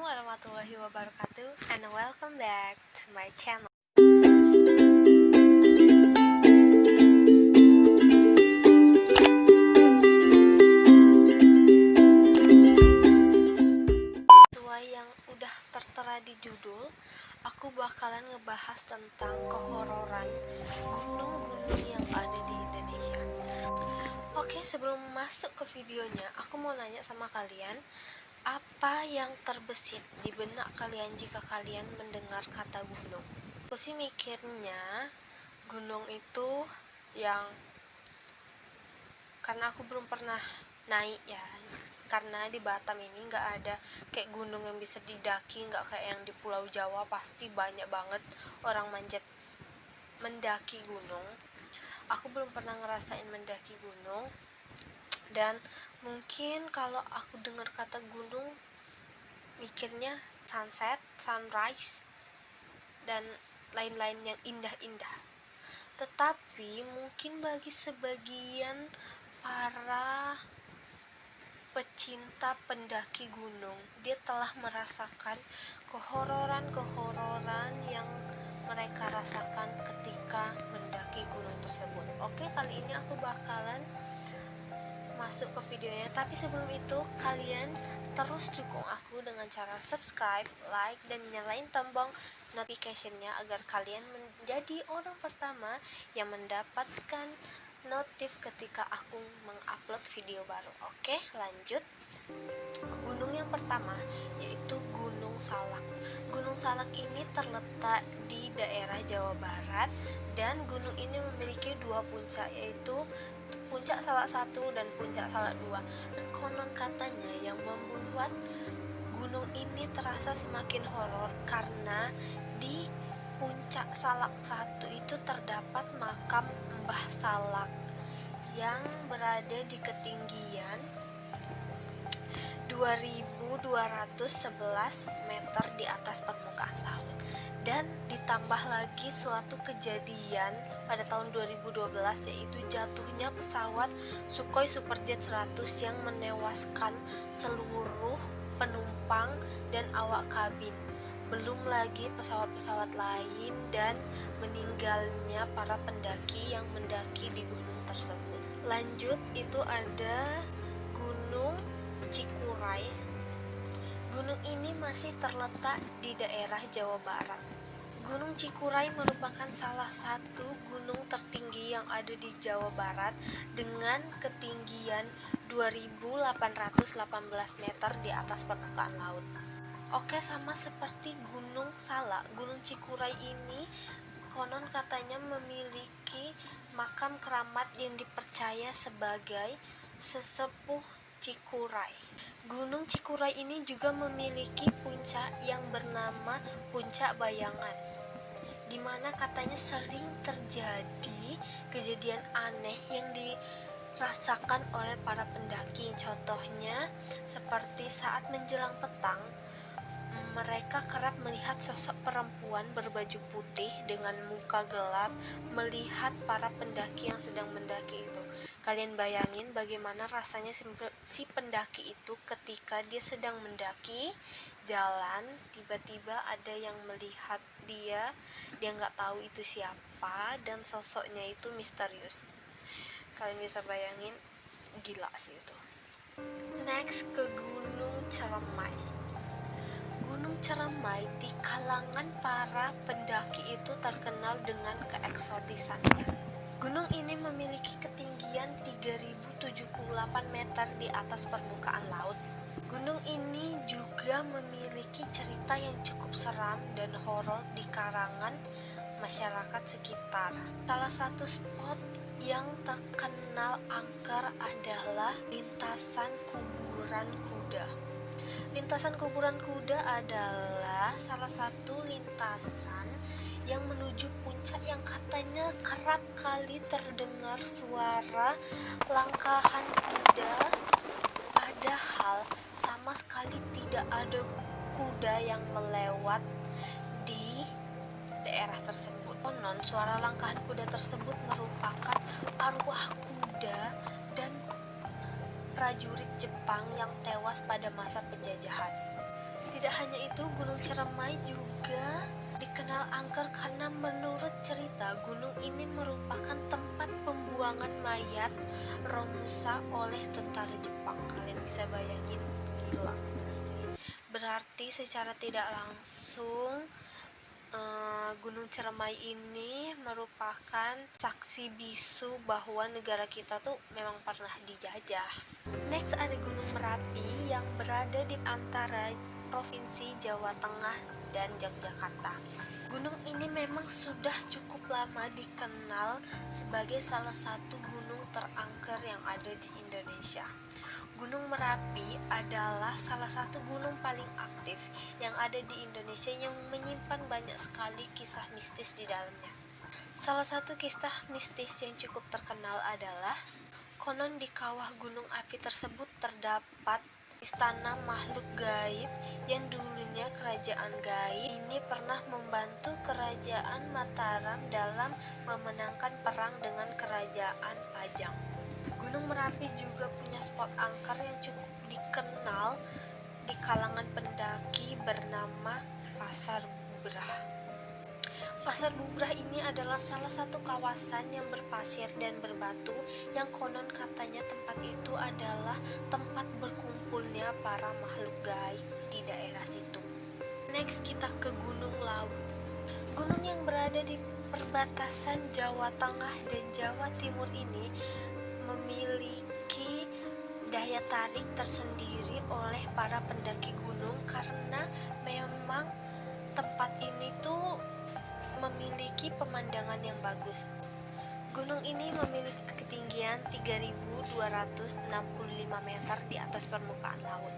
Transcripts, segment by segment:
warahmatullahi wabarakatuh, and welcome back to my channel. Sesuai yang udah tertera di judul, aku bakalan ngebahas tentang kehororan gunung-gunung yang ada di Indonesia. Oke, sebelum masuk ke videonya, aku mau nanya sama kalian, apa yang terbesit di benak kalian jika kalian mendengar kata gunung? Aku sih mikirnya gunung itu yang, karena aku belum pernah naik ya, karena di Batam ini nggak ada kayak gunung yang bisa didaki, nggak kayak yang di Pulau Jawa pasti banyak banget orang mendaki gunung. Aku belum pernah ngerasain mendaki gunung, dan mungkin kalau aku dengar kata gunung mikirnya sunset, sunrise, dan lain-lain yang indah-indah. Tetapi mungkin bagi sebagian para pecinta pendaki gunung, dia telah merasakan kehororan yang mereka rasakan ketika mendaki gunung tersebut. Oke, kali ini aku bakalan masuk ke videonya, tapi sebelum itu kalian terus dukung aku dengan cara subscribe, like, dan nyalain tombol notification-nya agar kalian menjadi orang pertama yang mendapatkan notif ketika aku mengupload video baru. Oke, lanjut ke gunung yang pertama, yaitu Gunung Salak. Gunung Salak ini terletak di daerah Jawa Barat, dan gunung ini memiliki dua puncak, yaitu Puncak Salak 1 dan Puncak Salak 2. Dan konon katanya yang membuat gunung ini terasa semakin horor karena di Puncak Salak 1 itu terdapat makam Mbah Salak yang berada di ketinggian 2211 meter di atas permukaan laut. Dan ditambah lagi suatu kejadian pada tahun 2012, yaitu jatuhnya pesawat Sukhoi Superjet 100 yang menewaskan seluruh penumpang dan awak kabin. Belum lagi pesawat-pesawat lain dan meninggalnya para pendaki yang mendaki di gunung tersebut. Lanjut, itu ada Gunung Cikuray. Gunung ini masih terletak di daerah Jawa Barat. Gunung Cikuray merupakan salah satu gunung tertinggi yang ada di Jawa Barat dengan ketinggian 2818 meter di atas permukaan laut. Oke, sama seperti Gunung Salak, Gunung Cikuray ini konon katanya memiliki makam keramat yang dipercaya sebagai sesepuh Cikuray. Gunung Cikuray ini juga memiliki puncak yang bernama Puncak Bayangan, di mana katanya sering terjadi kejadian aneh yang dirasakan oleh para pendaki. Contohnya seperti saat menjelang petang, mereka kerap melihat sosok perempuan berbaju putih dengan muka gelap melihat para pendaki yang sedang mendaki itu. Kalian bayangin bagaimana rasanya si pendaki itu ketika dia sedang mendaki jalan, tiba-tiba ada yang melihat dia nggak tahu itu siapa, dan sosoknya itu misterius. Kalian bisa bayangin, gila sih itu. Next ke Gunung Ceremai. Gunung Ceremai di kalangan para pendaki itu terkenal dengan keeksotisannya. Gunung ini memiliki ketinggian 3078 meter di atas permukaan laut. Gunung ini juga memiliki cerita yang cukup seram dan horor di kalangan masyarakat sekitar. Salah satu spot yang terkenal angker adalah lintasan kuburan kuda. Lintasan kuburan kuda adalah salah satu lintasan yang menuju puncak yang katanya kerap kali terdengar suara langkahan kuda, padahal sama sekali tidak ada kuda yang melewat di daerah tersebut. Konon suara langkahan kuda tersebut merupakan arwah kuda dan prajurit Jepang yang tewas pada masa penjajahan. Di Tidak hanya itu, Gunung Ciremai juga dikenal angker karena menurut cerita gunung ini merupakan tempat pembuangan mayat Romusa oleh tentara Jepang. Kalian bisa bayangin, gila gak sih? Berarti secara tidak langsung Gunung Ciremai ini merupakan saksi bisu bahwa negara kita tuh memang pernah dijajah. Next ada Gunung Merapi yang berada di antara Provinsi Jawa Tengah dan Yogyakarta. Gunung ini memang sudah cukup lama dikenal sebagai salah satu gunung terangker yang ada di Indonesia. Gunung Merapi adalah salah satu gunung paling aktif yang ada di Indonesia yang menyimpan banyak sekali kisah mistis di dalamnya. Salah satu kisah mistis yang cukup terkenal adalah konon di kawah gunung api tersebut terdapat istana makhluk gaib yang dulunya kerajaan gaib ini pernah membantu kerajaan Mataram dalam memenangkan perang dengan kerajaan Pajang. Gunung Merapi juga punya spot angker yang cukup dikenal di kalangan pendaki bernama Pasar Bubrah. Pasar Bubrah ini adalah salah satu kawasan yang berpasir dan berbatu yang konon katanya tempat itu adalah tempat berkumpulnya para makhluk gaib di daerah situ. Next kita ke Gunung Lawu. Gunung yang berada di perbatasan Jawa Tengah dan Jawa Timur ini memiliki daya tarik tersendiri oleh para pendaki gunung karena memang tempat ini tuh memiliki pemandangan yang bagus. Gunung ini memiliki ketinggian 3.265 meter di atas permukaan laut.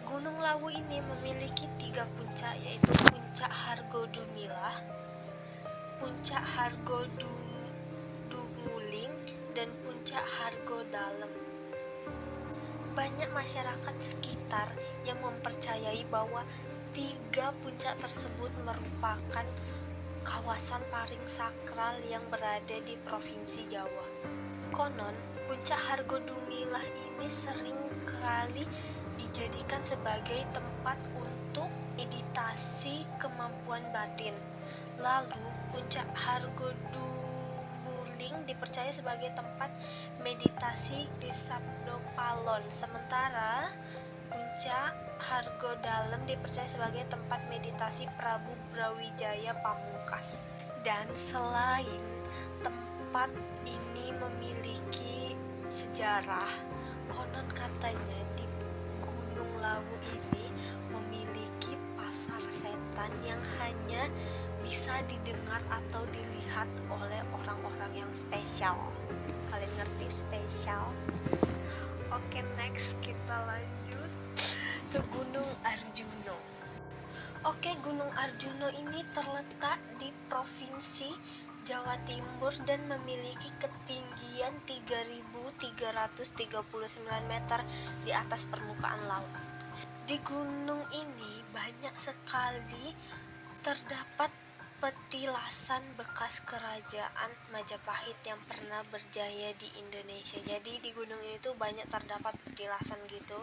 Gunung Lawu ini memiliki 3 puncak, yaitu Puncak Hargodumilah, Puncak Hargodumuling, dan Puncak Hargodalem. Banyak masyarakat sekitar yang mempercayai bahwa 3 puncak tersebut merupakan kawasan paling sakral yang berada di Provinsi Jawa. Konon, Puncak Hargodumilah ini sering kali dijadikan sebagai tempat untuk meditasi kemampuan batin. Lalu, Puncak Hargodumuling dipercaya sebagai tempat meditasi di Sabdopalon, sementara Puncak Hargodalem dipercaya sebagai tempat meditasi Prabu Brawijaya Pamungkas. Dan selain tempat ini memiliki sejarah, konon katanya di Gunung Lawu ini memiliki pasar setan yang hanya bisa didengar atau dilihat oleh orang-orang yang spesial. Kalian ngerti spesial? Oke, next kita lanjut ke Gunung Arjuno. Oke, Gunung Arjuno ini terletak di Provinsi Jawa Timur dan memiliki ketinggian 3.339 meter di atas permukaan laut. Di gunung ini banyak sekali terdapat petilasan bekas kerajaan Majapahit yang pernah berjaya di Indonesia. Jadi di gunung ini tuh banyak terdapat petilasan gitu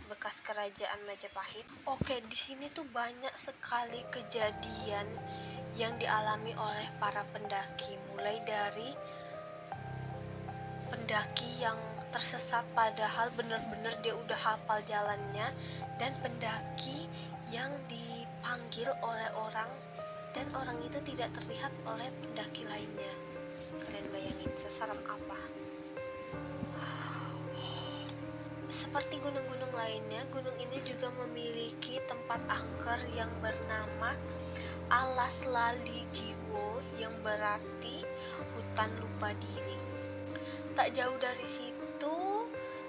bekas kerajaan Majapahit. Oke, di sini tuh banyak sekali kejadian yang dialami oleh para pendaki, mulai dari pendaki yang tersesat padahal benar-benar dia udah hafal jalannya, dan pendaki yang dipanggil oleh orang dan orang itu tidak terlihat oleh pendaki lainnya. Kalian bayangin seseram apa? Seperti gunung-gunung lainnya, gunung ini juga memiliki tempat angker yang bernama Alas Lali Jiwo, yang berarti hutan lupa diri. Tak jauh dari situ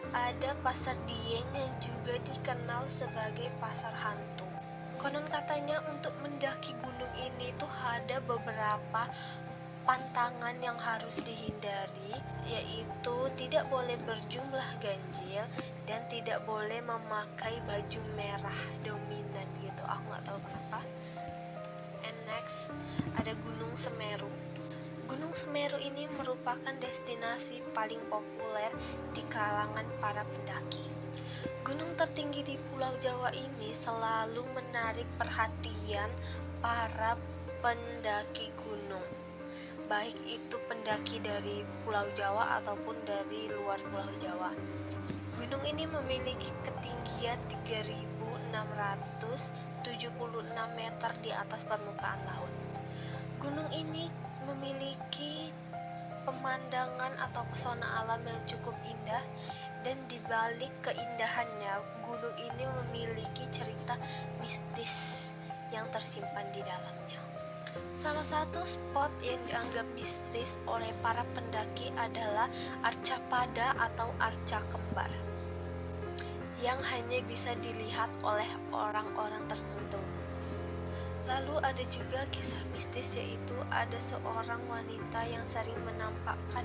ada Pasar Dieng yang juga dikenal sebagai pasar hantu. Konon katanya untuk mendaki gunung ini tuh ada beberapa pantangan yang harus dihindari, yaitu tidak boleh berjumlah ganjil dan tidak boleh memakai baju merah dominan gitu. Aku nggak tahu kenapa. And next ada Gunung Semeru. Gunung Semeru ini merupakan destinasi paling populer di kalangan para pendaki. Gunung tertinggi di Pulau Jawa ini selalu menarik perhatian para pendaki gunung, baik itu pendaki dari Pulau Jawa ataupun dari luar Pulau Jawa. Gunung ini memiliki ketinggian 3.676 meter di atas permukaan laut. Gunung ini memiliki pemandangan atau pesona alam yang cukup indah, dan di balik keindahannya, gunung ini memiliki cerita mistis yang tersimpan di dalamnya. Salah satu spot yang dianggap mistis oleh para pendaki adalah Arca Pada atau Arca Kembar, yang hanya bisa dilihat oleh orang-orang tertentu. Lalu ada juga kisah mistis, yaitu ada seorang wanita yang sering menampakkan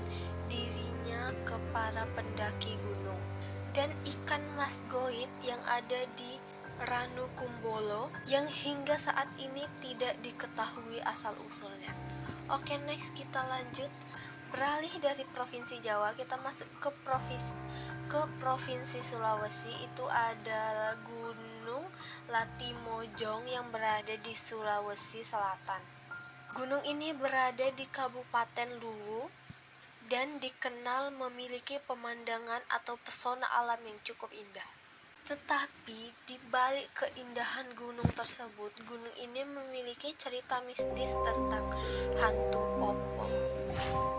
dirinya ke para pendaki gunung. Dan ikan mas goib yang ada di Ranu Kumbolo yang hingga saat ini tidak diketahui asal-usulnya. Oke, next kita lanjut. Beralih dari Provinsi Jawa, kita masuk ke Provinsi Sulawesi. Itu ada Gunung Latimojong yang berada di Sulawesi Selatan. Gunung ini berada di Kabupaten Luwu dan dikenal memiliki pemandangan atau pesona alam yang cukup indah. Tetapi di balik keindahan gunung tersebut, gunung ini memiliki cerita mistis tentang hantu Popo.